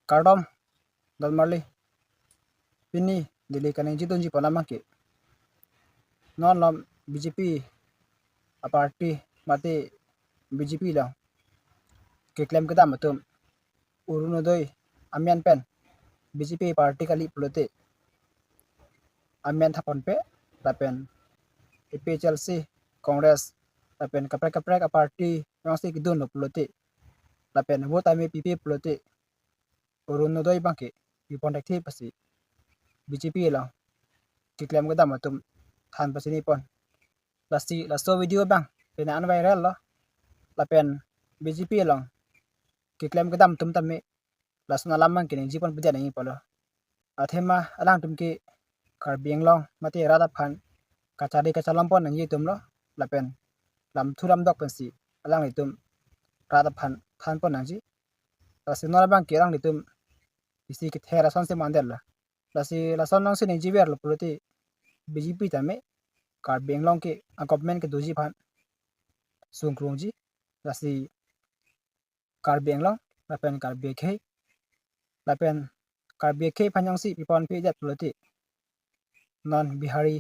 Kardom dal marli pini dili kaning jitun ji panama ke non lam BJP a party mate BJP la ke claim kada matum urunodoi amian pen BJP party kali pulote amian thapon pe lapen APHLC Congress lapen kaprek a party yang si kidun lo pulote lapen vote ame PP pulote urunodoi bangke ipon dekti pasi BJP la ke claim kada matum than pasini pon lasto video bang pena an viral lo lapen BJP long ke claim kadam tum tamme lasna lamang kini jipon pujat ni polo athema alang tum ke karbieng long mate rada phan kachari kachalampon nang yitum lo lapen lam thuram dok pensi alang itum rada phan pon nang ji lasna bang ke alang itum isi ke thera son se mandel la lasi lason nang se ni jiber lo puloti BJP tamme karbieng long ke government ke doji phan sungkrung ji lasi karbieng long lapen karbk phanyang si pipon pi jat puloti non bihari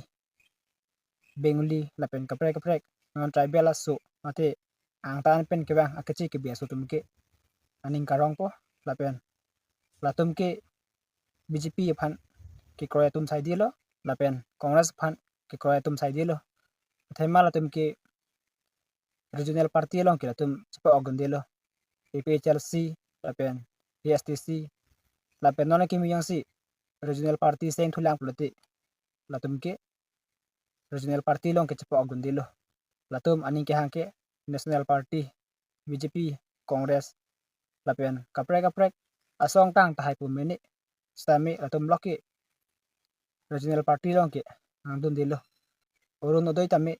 bengali lapen kaprek non tribal asu mate ang tan pen ke bang akachi ke biasu tumke aning karong po lapen latum ke BJP phan ke kroya tum sai dilo lapen congress phan ke kroya tum sai dilo thema latum ke regional party long ke latum chapa ogun dilo APHLC lapen PSTC lapen non ke miyang si regional party seng thulang puloti latum ke regional party long ke chapa ogun dilo latum aning ke hangke national party BJP congress lapen kaprek asong tang tahai pu meni stami latum loki regional party long ke angdun dilo urun odoi tami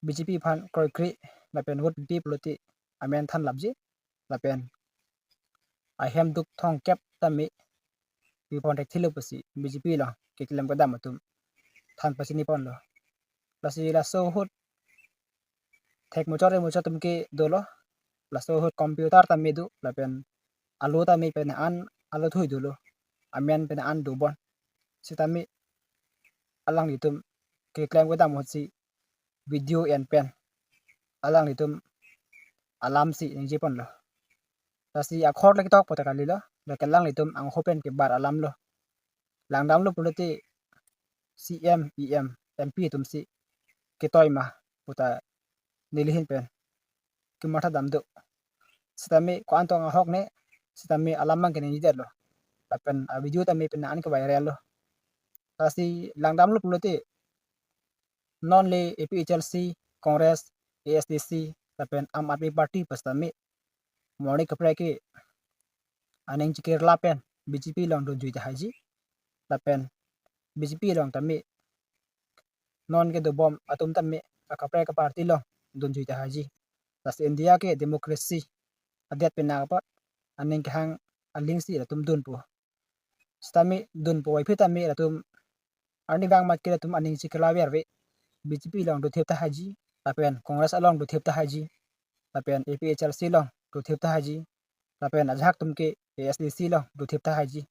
BJP phan kroi lapen vote pi puloti amen than labji lapen ahem duk thong kep tami pipon tek thilu pasi BJP la ke kilam kada matum than pasini pon lo lasi laso hut thek mochore mochatum ke dolo laso hut computer tami du lapen alu tami pen an alu thui dulu amen pen an du bon sitami alang itum ke kilam kada mochi video en pen alang itum alam si ngi pon lo lasi akhor lek tok potakali lo lekelang itum ang hopen ke bar alam lo langdam lo puloti CM EM MP tum si ketoy ma puta nilihin pen kimatha damdo sitami ko antong hok ne sitami alamang kene nider lo lapen a video tami pen an ke viral lo lasi langdam lo puloti non le APHLC Congress ASDC lapen Am Admi Party pastami moni kapre ke aning chikir lapen BJP long don juita haji lapen BJP long tami non ke do bom atum tami akapre ka party long don juita haji las India ke demokrasi adet pena pa aning ke hang aling si atum dun pu stami dun pu wai phitami atum arni bang mat ke atum aning chikla werwe BJP long do thepta haji lapen congress along do thepta haji lapen APHLC long do thepta haji lapen ajhak tumke ASDC long do thepta haji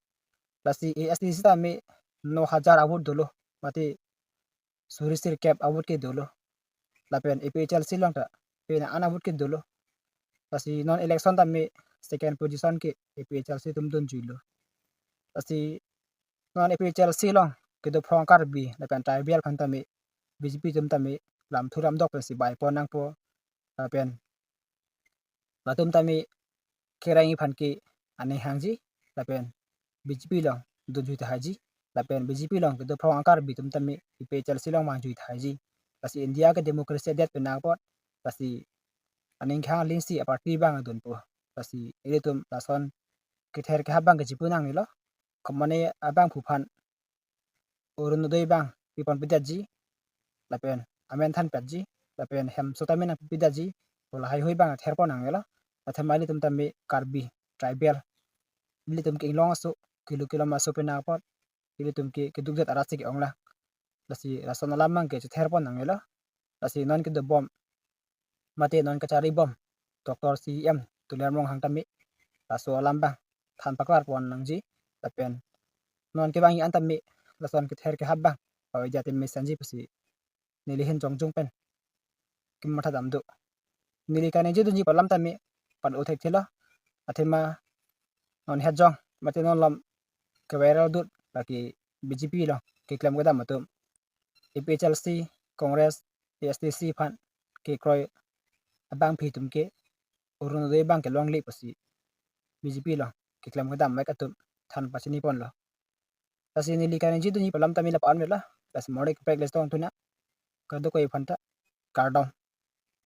lasi ASDC tami 9000 avut dolo mate surisir cap avut ke dolo lapen APHLC long ta pena an avut ke dolo lasi non election tami second position ke APHLC tum don juilo lasi non APHLC long ke do phongkar bi lapen tribal phan tami BJP tum tami lam thuram dok pensi bai ponang po lapen latum tami kerangi phan ke ane hangji lapen BJP long do juita haji lapen BJP long ke do phongkar bi tum tami APHLC long ma juita haji lasi India ke demokrasi det penang pot lasi aning khang lingsi party bang adun po lasi eletum lason ke ther ke habang ke jipunang ni lo komane abang phuphan urun doi bang pipon pidaji lapen amen than patji lapen hem sotamena pidaji pola hai hoi bang ther ponang lo athamali tum tami karbi tribal litum ke long so kilo maso pena pot litum ke dugjet arasi ke ongla lasi rason lamang ke ther ponang lo lasi non ke do bom mate non kachari bom Dr. CM tulermong hang tami laso alambang than paklar pon nang ji lapen non ke bang an tammi la son ke ther ke habang oi jatin me sanji pasi nili hen jong jong pen kim matha dam du nili ka ne ji du ji palam tammi pan uthek thila athema non het jong mate non lam ke viral dut baki BJP lo ke klam ga dam matum APHLC Congress ASTC phan ke kroi abang phi tum ke urun de bang ke long li pasi BJP lo ke klam ga dam mai ka tum than pasini pon lo tasi nili ka ne ji du ni palam tammi la pan me la tas mode ke pek le stong tuna ka do koi phanta kardom